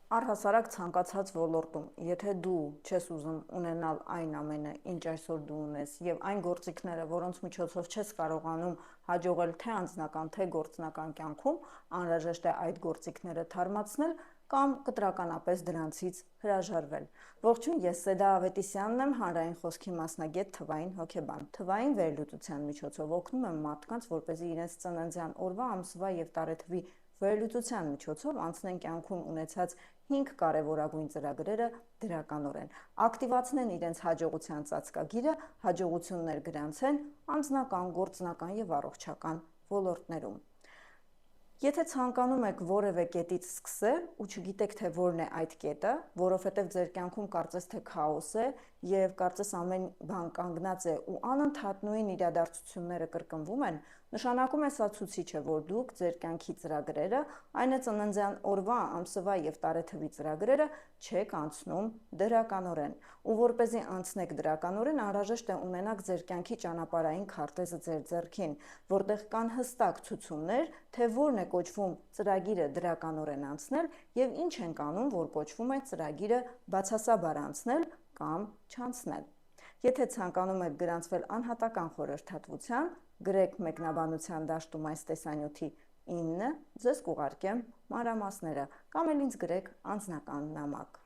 Առհասարակ ցանկացած ոլորտում, եթե դու չես ուզում ունենալ այն ամենը, ինչ այսօր դու ունես, եւ այն գործիքները, որոնց միջոցով չես կարողանում հաջողել թե անձնական, թե գործնական կյանքում, անհրաժեշտ է այդ գործիքները թարմացնել կամ կտրականապես դրանցից հրաժարվել։ Ողջույն, ես Սեդա Ավետիսյանն եմ, հանրային խոսքի մասնագետ, թվային հոգեբան։ Թվային վերլուծության միջոցով օգնում եմ մարդկանց, որպեսզի իրենց ծննդյան օրվա, ամսվա եւ տարեթվի վերլուծության միջոցով անցնեն կյանքում ունեցած 5 կարևորագույն ծրագրերը դրականորեն, ակտիվացնեն իրենց հաջողության ծածկագիրը, հաջողություններ գրանցեն անձնական, գործնական եւ առողջական ոլորտներում։ Եթե ցանկանում եք որևէ կետից սկսել ու չգիտեք թե որն է այդ կետը, որովհետև ձեր կյանքում կարծես թե քաոս է եւ կարծես ամեն բան կանգնած է ու անընդհատ նույն իրադարձությունները կրկնվում են, նշանակում է սա ցուցիչ է, որ դուք ձեր կյանքի ծրագրերը, այն է ծննդյան օրվա, ամսվա եւ տարեթվի ծրագրերը չեք անցնում դրականորեն։ Ու որպեսզի անցնեք դրականորեն, անհրաժեշտ է ունենաք ձեր կյանքի ճանապարհային քարտեզը ձեր ձեռքին, որտեղ կան հստակ ցուցումներ, թե որն է կոչվում ծրագիրը դրականորեն անցնել եւ ինչ ենք անում, որ կոչվում է ծրագիրը բացասաբար անցնել կամ չանցնել։ Եթե ցանկանում եք գրանցվել անհատական խորհրդատվության, գրեք մեկնաբանության դաշտում այս տեսանյութի 9, ձեզ կուղարկեմ մանրամասները, կամ էլ ինձ գրեք անձնական նամակ։